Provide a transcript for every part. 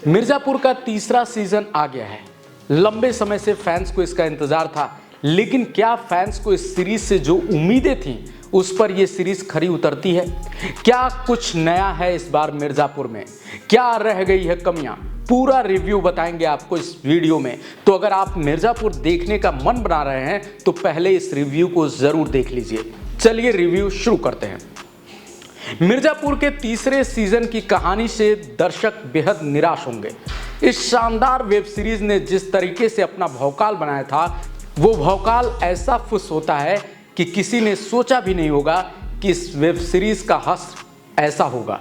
मिर्जापुर का तीसरा सीजन आ गया है। लंबे समय से फैंस को इसका इंतजार था, लेकिन क्या फैंस को इस सीरीज से जो उम्मीदें थीं उस पर यह सीरीज खरी उतरती है? क्या कुछ नया है इस बार मिर्जापुर में? क्या रह गई है कमियां? पूरा रिव्यू बताएंगे आपको इस वीडियो में। तो अगर आप मिर्जापुर देखने का मन बना रहे हैं तो पहले इस रिव्यू को जरूर देख लीजिए। चलिए रिव्यू शुरू करते हैं। मिर्जापुर के तीसरे सीजन की कहानी से दर्शक बेहद निराश होंगे। इस शानदार वेब सीरीज ने जिस तरीके से अपना भौकाल बनाया था, वो भौकाल ऐसा फुस होता है कि किसी ने सोचा भी नहीं होगा कि इस वेब सीरीज का हश्र ऐसा होगा।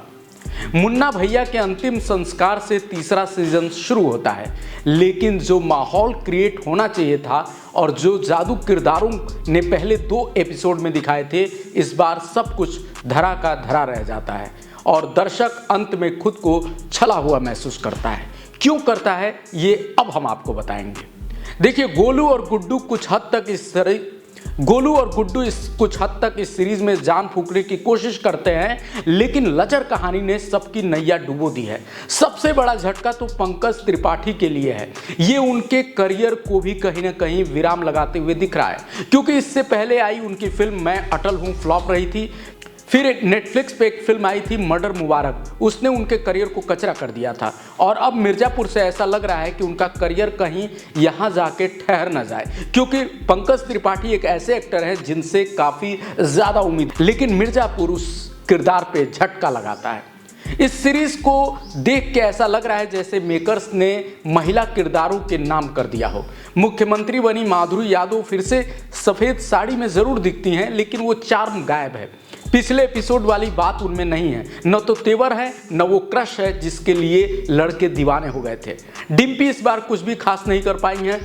मुन्ना भैया के अंतिम संस्कार से तीसरा सीजन शुरू होता है, लेकिन जो माहौल क्रिएट होना चाहिए था और जो जादू किरदारों ने पहले 2 एपिसोड में दिखाए थे, इस बार सब कुछ धरा का धरा रह जाता है और दर्शक अंत में खुद को छला हुआ महसूस करता है। क्यों करता है ये अब हम आपको बताएंगे। देखिए, गोलू और गुड्डू कुछ हद तक इस सीरीज में जान फूंकने की कोशिश करते हैं, लेकिन लचर कहानी ने सबकी नैया डुबो दी है। सबसे बड़ा झटका तो पंकज त्रिपाठी के लिए है। ये उनके करियर को भी कहीं ना कहीं विराम लगाते हुए दिख रहा है, क्योंकि इससे पहले आई उनकी फिल्म मैं अटल हूँ फ्लॉप रही थी। फिर नेटफ्लिक्स पे एक फिल्म आई थी मर्डर मुबारक, उसने उनके करियर को कचरा कर दिया था। और अब मिर्जापुर से ऐसा लग रहा है कि उनका करियर कहीं यहाँ जाके ठहर न जाए, क्योंकि पंकज त्रिपाठी एक ऐसे एक्टर हैं जिनसे काफ़ी ज़्यादा उम्मीद, लेकिन मिर्जापुर उस किरदार पे झटका लगाता है। इस सीरीज को देख के ऐसा लग रहा है जैसे मेकर्स ने महिला किरदारों के नाम कर दिया हो। मुख्यमंत्री बनी माधुरी यादव फिर से सफ़ेद साड़ी में ज़रूर दिखती हैं, लेकिन वो चार्म गायब है। पिछले एपिसोड वाली बात उनमें नहीं है, न तो तेवर है न वो क्रश है जिसके लिए लड़के दीवाने हो गए थे। डिम्पी इस बार कुछ भी खास नहीं कर पाई हैं।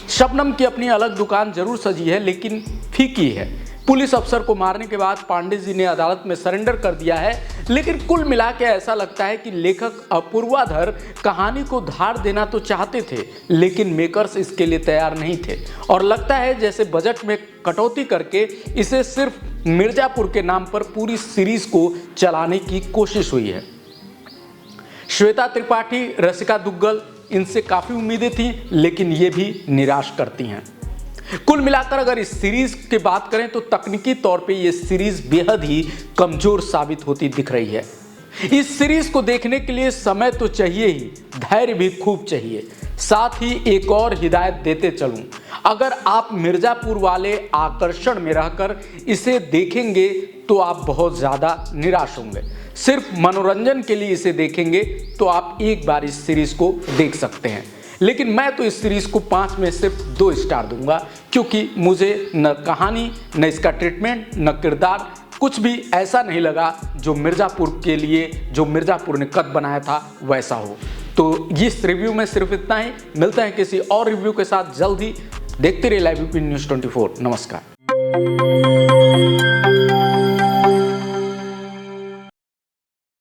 शबनम की अपनी अलग दुकान जरूर सजी है, लेकिन फीकी है। पुलिस अफसर को मारने के बाद पांडे जी ने अदालत में सरेंडर कर दिया है, लेकिन कुल मिला के ऐसा लगता है कि लेखक अपूर्वाधर कहानी को धार देना तो चाहते थे, लेकिन मेकर्स इसके लिए तैयार नहीं थे। और लगता है जैसे बजट में कटौती करके इसे सिर्फ मिर्जापुर के नाम पर पूरी सीरीज को चलाने की कोशिश हुई है। श्वेता त्रिपाठी, रसिका दुग्गल, इनसे काफ़ी उम्मीदें थीं, लेकिन ये भी निराश करती हैं। कुल मिलाकर अगर इस सीरीज की बात करें तो तकनीकी तौर पे ये सीरीज बेहद ही कमजोर साबित होती दिख रही है। इस सीरीज को देखने के लिए समय तो चाहिए ही, धैर्य भी खूब चाहिए। साथ ही एक और हिदायत देते चलूं, अगर आप मिर्जापुर वाले आकर्षण में रहकर इसे देखेंगे तो आप बहुत ज़्यादा निराश होंगे। सिर्फ मनोरंजन के लिए इसे देखेंगे तो आप एक बार इस सीरीज को देख सकते हैं, लेकिन मैं तो इस सीरीज़ को 5 में सिर्फ 2 स्टार दूंगा, क्योंकि मुझे न कहानी, न इसका ट्रीटमेंट, न किरदार कुछ भी ऐसा नहीं लगा जो मिर्जापुर के लिए, जो मिर्जापुर ने कद बनाया था वैसा हो। तो इस रिव्यू में सिर्फ इतना ही। मिलते हैं किसी और रिव्यू के साथ जल्द ही। देखते रहिए लाइव यूपी न्यूज़ 24। नमस्कार।